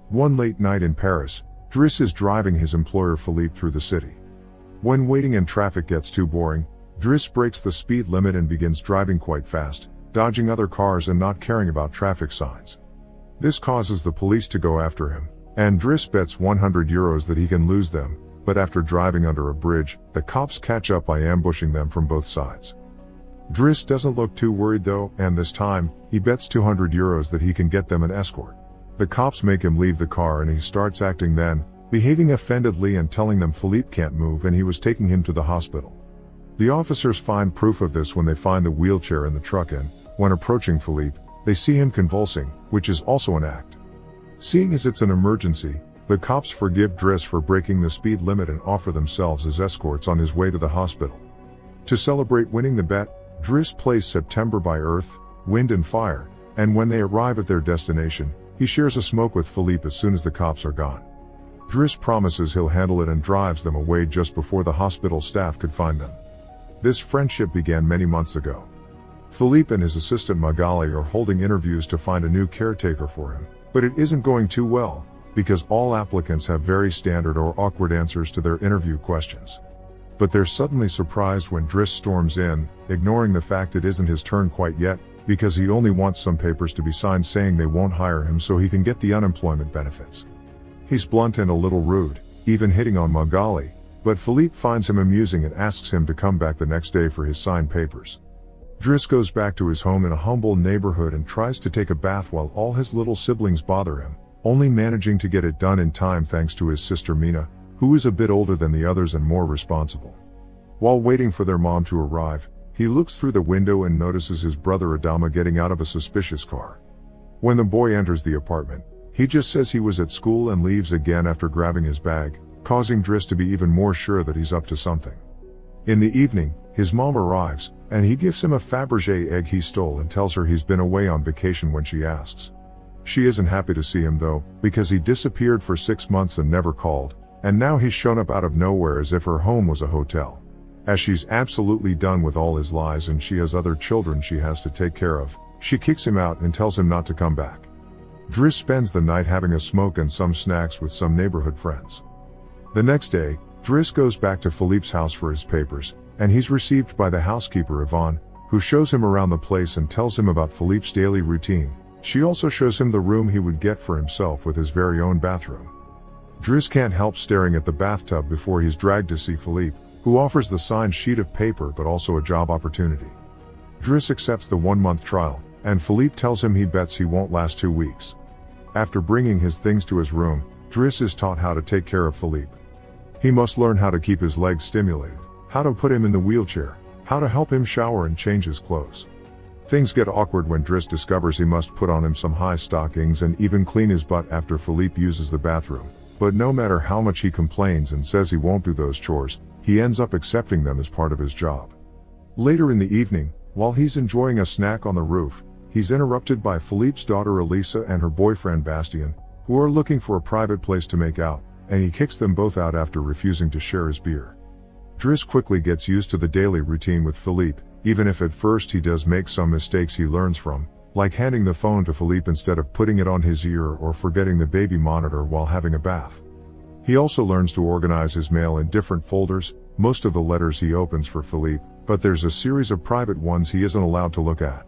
One late night in Paris, Driss is driving his employer Philippe through the city. When waiting and traffic gets too boring, Driss breaks the speed limit and begins driving quite fast, dodging other cars and not caring about traffic signs. This causes the police to go after him, and Driss bets €100 that he can lose them, but after driving under a bridge, the cops catch up by ambushing them from both sides. Driss doesn't look too worried though, and this time, he bets €200 that he can get them an escort. The cops make him leave the car and he starts acting then, behaving offendedly and telling them Philippe can't move and he was taking him to the hospital. The officers find proof of this when they find the wheelchair in the truck and, when approaching Philippe, they see him convulsing, which is also an act. Seeing as it's an emergency, the cops forgive Driss for breaking the speed limit and offer themselves as escorts on his way to the hospital. To celebrate winning the bet, Driss plays September by Earth, Wind and Fire, and when they arrive at their destination, he shares a smoke with Philippe as soon as the cops are gone. Driss promises he'll handle it and drives them away just before the hospital staff could find them. This friendship began many months ago. Philippe and his assistant Magali are holding interviews to find a new caretaker for him, but it isn't going too well, because all applicants have very standard or awkward answers to their interview questions. But they're suddenly surprised when Driss storms in, ignoring the fact it isn't his turn quite yet, because he only wants some papers to be signed saying they won't hire him so he can get the unemployment benefits. He's blunt and a little rude, even hitting on Magali, but Philippe finds him amusing and asks him to come back the next day for his signed papers. Driss goes back to his home in a humble neighborhood and tries to take a bath while all his little siblings bother him, only managing to get it done in time thanks to his sister Mina, who is a bit older than the others and more responsible. While waiting for their mom to arrive, he looks through the window and notices his brother Adama getting out of a suspicious car. When the boy enters the apartment, he just says he was at school and leaves again after grabbing his bag, causing Driss to be even more sure that he's up to something. In the evening, his mom arrives, and he gives him a Fabergé egg he stole and tells her he's been away on vacation when she asks. She isn't happy to see him though, because he disappeared for 6 months and never called, and now he's shown up out of nowhere as if her home was a hotel. As she's absolutely done with all his lies and she has other children she has to take care of, she kicks him out and tells him not to come back. Driss spends the night having a smoke and some snacks with some neighborhood friends. The next day, Driss goes back to Philippe's house for his papers, and he's received by the housekeeper Yvonne, who shows him around the place and tells him about Philippe's daily routine. She also shows him the room he would get for himself with his very own bathroom. Driss can't help staring at the bathtub before he's dragged to see Philippe, who offers the signed sheet of paper but also a job opportunity. Driss accepts the 1-month trial, and Philippe tells him he bets he won't last 2 weeks. After bringing his things to his room, Driss is taught how to take care of Philippe. He must learn how to keep his legs stimulated, how to put him in the wheelchair, how to help him shower and change his clothes. Things get awkward when Driss discovers he must put on him some high stockings and even clean his butt after Philippe uses the bathroom, but no matter how much he complains and says he won't do those chores, he ends up accepting them as part of his job. Later in the evening, while he's enjoying a snack on the roof, he's interrupted by Philippe's daughter Elisa and her boyfriend Bastien, who are looking for a private place to make out, and he kicks them both out after refusing to share his beer. Driss quickly gets used to the daily routine with Philippe, even if at first he does make some mistakes he learns from, like handing the phone to Philippe instead of putting it on his ear or forgetting the baby monitor while having a bath. He also learns to organize his mail in different folders, most of the letters he opens for Philippe, but there's a series of private ones he isn't allowed to look at.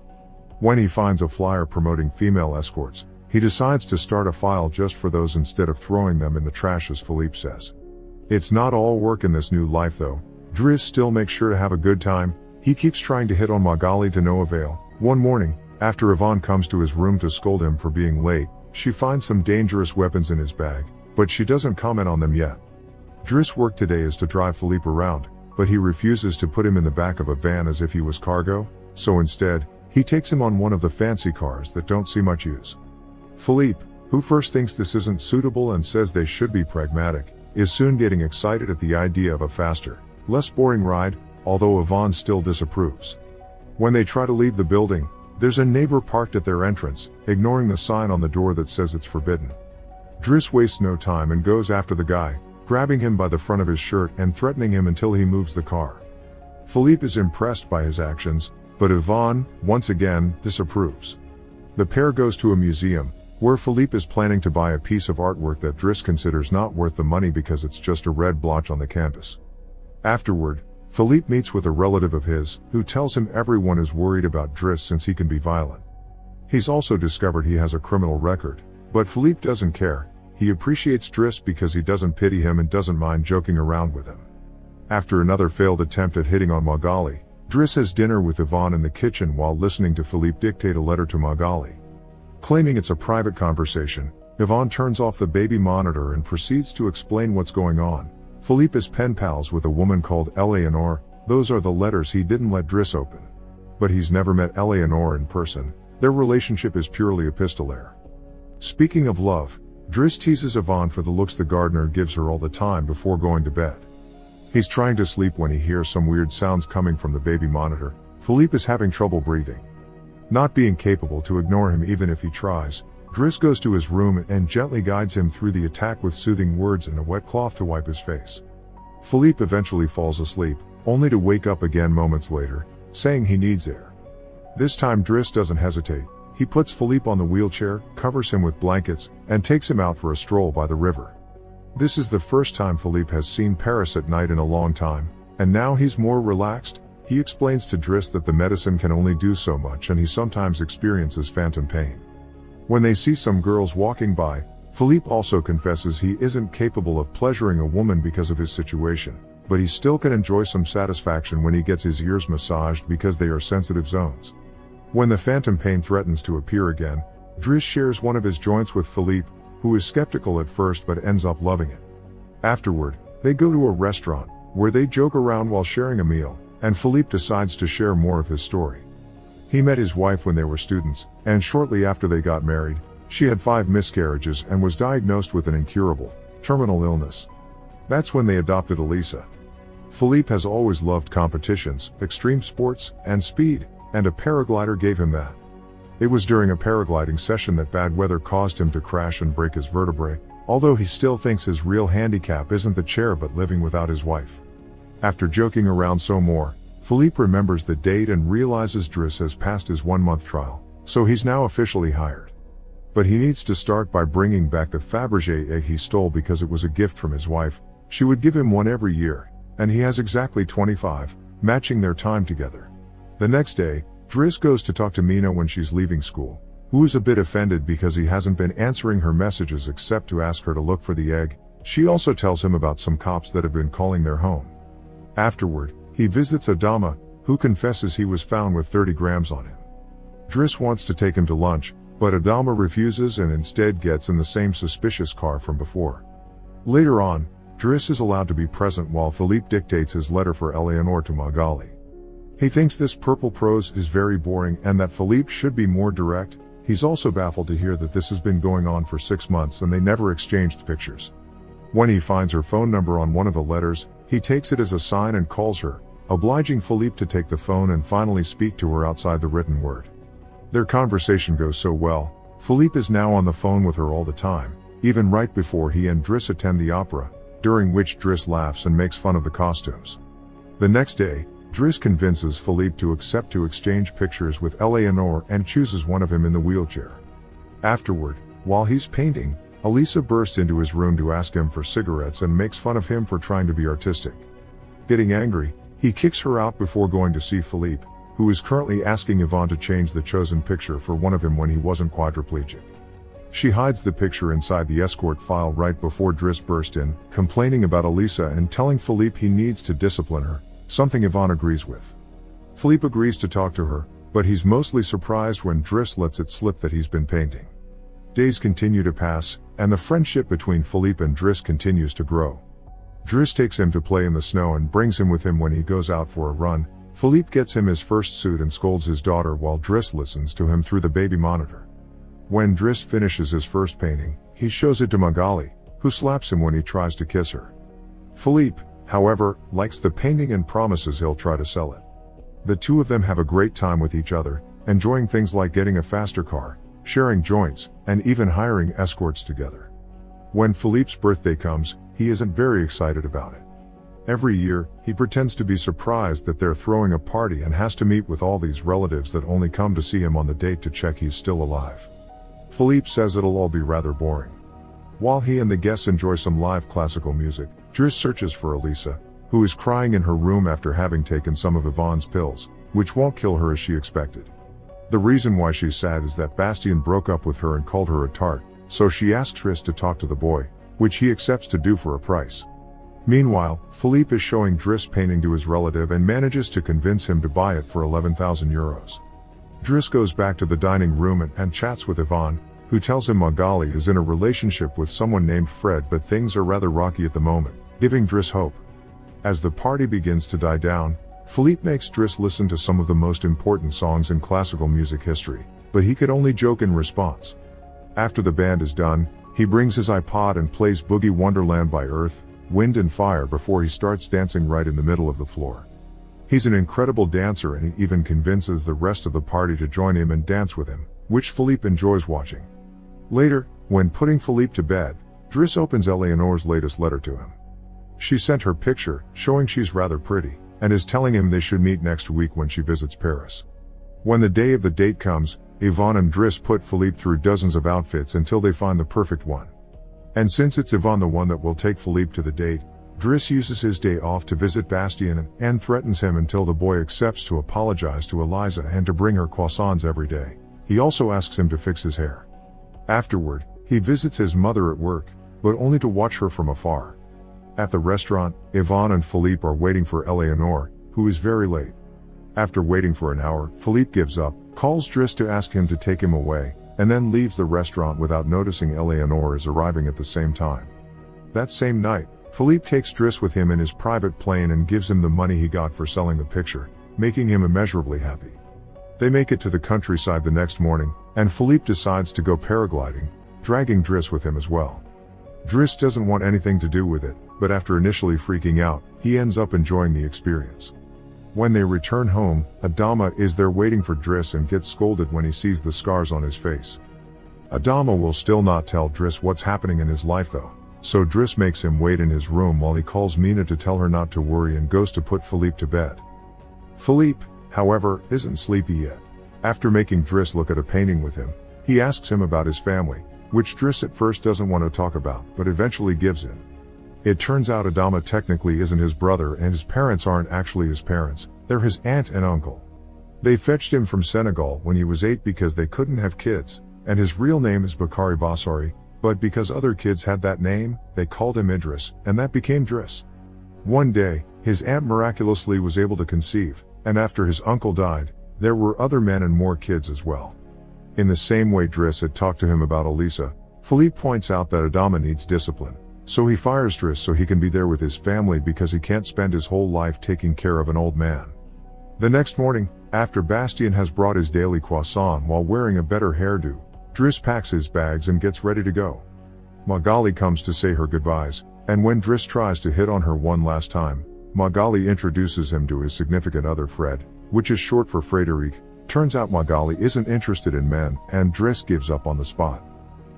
When he finds a flyer promoting female escorts, he decides to start a file just for those instead of throwing them in the trash as Philippe says. It's not all work in this new life though. Driss still makes sure to have a good time. He keeps trying to hit on Magali to no avail. One morning, after Yvonne comes to his room to scold him for being late, she finds some dangerous weapons in his bag, but she doesn't comment on them yet. Driss' work today is to drive Philippe around, but he refuses to put him in the back of a van as if he was cargo, so instead, he takes him on one of the fancy cars that don't see much use. Philippe, who first thinks this isn't suitable and says they should be pragmatic, is soon getting excited at the idea of a faster, less boring ride, although Yvonne still disapproves. When they try to leave the building, there's a neighbor parked at their entrance, ignoring the sign on the door that says it's forbidden. Driss wastes no time and goes after the guy, grabbing him by the front of his shirt and threatening him until he moves the car. Philippe is impressed by his actions, but Yvonne, once again, disapproves. The pair goes to a museum, where Philippe is planning to buy a piece of artwork that Driss considers not worth the money because it's just a red blotch on the canvas. Afterward, Philippe meets with a relative of his, who tells him everyone is worried about Driss since he can be violent. He's also discovered he has a criminal record, but Philippe doesn't care. He appreciates Driss because he doesn't pity him and doesn't mind joking around with him. After another failed attempt at hitting on Magali, Driss has dinner with Yvonne in the kitchen while listening to Philippe dictate a letter to Magali. Claiming it's a private conversation, Yvonne turns off the baby monitor and proceeds to explain what's going on. Philippe is pen pals with a woman called Eleanor. Those are the letters he didn't let Driss open. But he's never met Eleanor in person. Their relationship is purely epistolary. Speaking of love, Driss teases Yvonne for the looks the gardener gives her all the time before going to bed. He's trying to sleep when he hears some weird sounds coming from the baby monitor. Philippe is having trouble breathing. Not being capable to ignore him even if he tries, Driss goes to his room and gently guides him through the attack with soothing words and a wet cloth to wipe his face. Philippe eventually falls asleep, only to wake up again moments later, saying he needs air. This time Driss doesn't hesitate. He puts Philippe on the wheelchair, covers him with blankets, and takes him out for a stroll by the river. This is the first time Philippe has seen Paris at night in a long time, and now he's more relaxed. He explains to Driss that the medicine can only do so much and he sometimes experiences phantom pain. When they see some girls walking by, Philippe also confesses he isn't capable of pleasuring a woman because of his situation, but he still can enjoy some satisfaction when he gets his ears massaged because they are sensitive zones. When the phantom pain threatens to appear again, Driss shares one of his joints with Philippe, who is skeptical at first but ends up loving it. Afterward, they go to a restaurant, where they joke around while sharing a meal, and Philippe decides to share more of his story. He met his wife when they were students, and shortly after they got married, she had 5 miscarriages and was diagnosed with an incurable, terminal illness. That's when they adopted Elisa. Philippe has always loved competitions, extreme sports, and speed, and a paraglider gave him that. It was during a paragliding session that bad weather caused him to crash and break his vertebrae, although he still thinks his real handicap isn't the chair but living without his wife. After joking around some more, Philippe remembers the date and realizes Driss has passed his 1-month trial, so he's now officially hired. But he needs to start by bringing back the Fabergé egg he stole because it was a gift from his wife. She would give him one every year, and he has exactly 25, matching their time together. The next day, Driss goes to talk to Mina when she's leaving school, who is a bit offended because he hasn't been answering her messages except to ask her to look for the egg. She also tells him about some cops that have been calling their home. Afterward, he visits Adama, who confesses he was found with 30 grams on him. Driss wants to take him to lunch, but Adama refuses and instead gets in the same suspicious car from before. Later on, Driss is allowed to be present while Philippe dictates his letter for Eleanor to Magali. He thinks this purple prose is very boring and that Philippe should be more direct. He's also baffled to hear that this has been going on for 6 months and they never exchanged pictures. When he finds her phone number on one of the letters, he takes it as a sign and calls her, obliging Philippe to take the phone and finally speak to her outside the written word. Their conversation goes so well, Philippe is now on the phone with her all the time, even right before he and Driss attend the opera, during which Driss laughs and makes fun of the costumes. The next day, Driss convinces Philippe to accept to exchange pictures with Eleanor and chooses one of him in the wheelchair. Afterward, while he's painting, Elisa bursts into his room to ask him for cigarettes and makes fun of him for trying to be artistic. Getting angry, he kicks her out before going to see Philippe, who is currently asking Yvonne to change the chosen picture for one of him when he wasn't quadriplegic. She hides the picture inside the escort file right before Driss burst in, complaining about Elisa and telling Philippe he needs to discipline her, something Yvonne agrees with. Philippe agrees to talk to her, but he's mostly surprised when Driss lets it slip that he's been painting. Days continue to pass, and the friendship between Philippe and Driss continues to grow. Driss takes him to play in the snow and brings him with him when he goes out for a run. Philippe gets him his first suit and scolds his daughter while Driss listens to him through the baby monitor. When Driss finishes his first painting, he shows it to Magali, who slaps him when he tries to kiss her. Philippe, however, likes the painting and promises he'll try to sell it. The two of them have a great time with each other, enjoying things like getting a faster car, sharing joints, and even hiring escorts together. When Philippe's birthday comes, he isn't very excited about it. Every year, he pretends to be surprised that they're throwing a party and has to meet with all these relatives that only come to see him on the date to check he's still alive. Philippe says it'll all be rather boring. While he and the guests enjoy some live classical music, Driss searches for Elisa, who is crying in her room after having taken some of Yvonne's pills, which won't kill her as she expected. The reason why she's sad is that Bastien broke up with her and called her a tart, so she asks Driss to talk to the boy, which he accepts to do for a price. Meanwhile, Philippe is showing Driss painting to his relative and manages to convince him to buy it for 11,000 euros. Driss goes back to the dining room and chats with Yvonne, who tells him Magali is in a relationship with someone named Fred, but things are rather rocky at the moment, giving Driss hope. As the party begins to die down, Philippe makes Driss listen to some of the most important songs in classical music history, but he could only joke in response. After the band is done, he brings his iPod and plays Boogie Wonderland by Earth, Wind and Fire before he starts dancing right in the middle of the floor. He's an incredible dancer, and he even convinces the rest of the party to join him and dance with him, which Philippe enjoys watching. Later, when putting Philippe to bed, Driss opens Eleanor's latest letter to him. She sent her picture, showing she's rather pretty, and is telling him they should meet next week when she visits Paris. When the day of the date comes, Yvonne and Driss put Philippe through dozens of outfits until they find the perfect one. And since it's Yvonne the one that will take Philippe to the date, Driss uses his day off to visit Bastien and threatens him until the boy accepts to apologize to Eliza and to bring her croissants every day. He also asks him to fix his hair. Afterward, he visits his mother at work, but only to watch her from afar. At the restaurant, Yvonne and Philippe are waiting for Eleanor, who is very late. After waiting for an hour, Philippe gives up, calls Driss to ask him to take him away, and then leaves the restaurant without noticing Eleanor is arriving at the same time. That same night, Philippe takes Driss with him in his private plane and gives him the money he got for selling the picture, making him immeasurably happy. They make it to the countryside the next morning, and Philippe decides to go paragliding, dragging Driss with him as well. Driss doesn't want anything to do with it, but after initially freaking out, he ends up enjoying the experience. When they return home, Adama is there waiting for Driss and gets scolded when he sees the scars on his face. Adama will still not tell Driss what's happening in his life though, so Driss makes him wait in his room while he calls Mina to tell her not to worry and goes to put Philippe to bed. Philippe, however, isn't sleepy yet. After making Driss look at a painting with him, he asks him about his family, which Driss at first doesn't want to talk about, but eventually gives in. It turns out Adama technically isn't his brother and his parents aren't actually his parents, they're his aunt and uncle. They fetched him from Senegal when he was 8 because they couldn't have kids, and his real name is Bakari Bassari, but because other kids had that name, they called him Idris, and that became Driss. One day, his aunt miraculously was able to conceive, and after his uncle died, there were other men and more kids as well. In the same way Driss had talked to him about Elisa, Philippe points out that Adama needs discipline, so he fires Driss so he can be there with his family because he can't spend his whole life taking care of an old man. The next morning, after Bastien has brought his daily croissant while wearing a better hairdo, Driss packs his bags and gets ready to go. Magali comes to say her goodbyes, and when Driss tries to hit on her one last time, Magali introduces him to his significant other Fred, which is short for Frédéric. Turns out Magali isn't interested in men, and Driss gives up on the spot.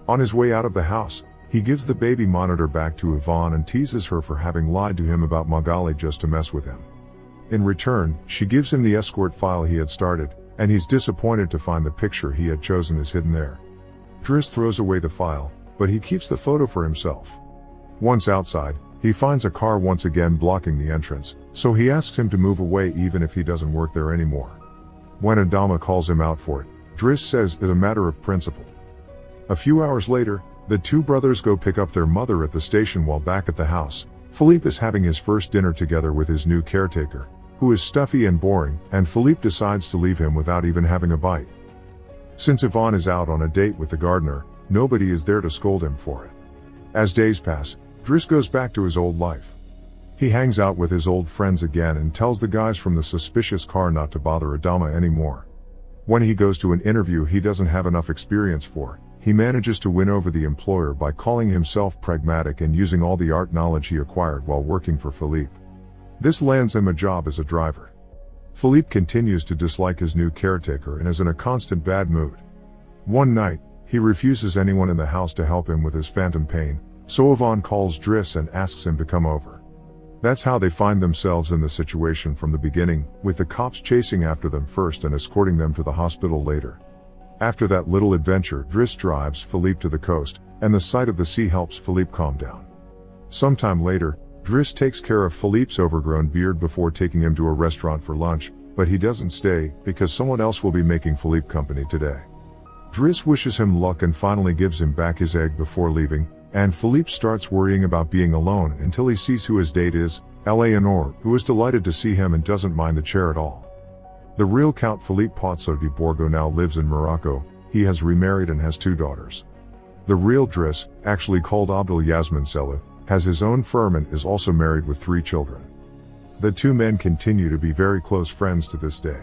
On his way out of the house, he gives the baby monitor back to Yvonne and teases her for having lied to him about Magali just to mess with him. In return, she gives him the escort file he had started, and he's disappointed to find the picture he had chosen is hidden there. Driss throws away the file, but he keeps the photo for himself. Once outside, he finds a car once again blocking the entrance, so he asks him to move away even if he doesn't work there anymore. When Adama calls him out for it, Driss says it's a matter of principle. A few hours later, the two brothers go pick up their mother at the station. While back at the house, Philippe is having his first dinner together with his new caretaker, who is stuffy and boring, and Philippe decides to leave him without even having a bite. Since Yvonne is out on a date with the gardener, nobody is there to scold him for it. As days pass, Driss goes back to his old life. He hangs out with his old friends again and tells the guys from the suspicious car not to bother Adama anymore. When he goes to an interview he doesn't have enough experience for, he manages to win over the employer by calling himself pragmatic and using all the art knowledge he acquired while working for Philippe. This lands him a job as a driver. Philippe continues to dislike his new caretaker and is in a constant bad mood. One night, he refuses anyone in the house to help him with his phantom pain, so Yvonne calls Driss and asks him to come over. That's how they find themselves in the situation from the beginning, with the cops chasing after them first and escorting them to the hospital later. After that little adventure, Driss drives Philippe to the coast, and the sight of the sea helps Philippe calm down. Sometime later, Driss takes care of Philippe's overgrown beard before taking him to a restaurant for lunch, but he doesn't stay, because someone else will be making Philippe company today. Driss wishes him luck and finally gives him back his egg before leaving, and Philippe starts worrying about being alone until he sees who his date is, Eleanor, who is delighted to see him and doesn't mind the chair at all. The real Count Philippe Pozzo di Borgo now lives in Morocco. He has remarried and has 2 daughters. The real Driss, actually called Abdul Yasmin Selu, has his own firm and is also married with 3 children. The 2 men continue to be very close friends to this day.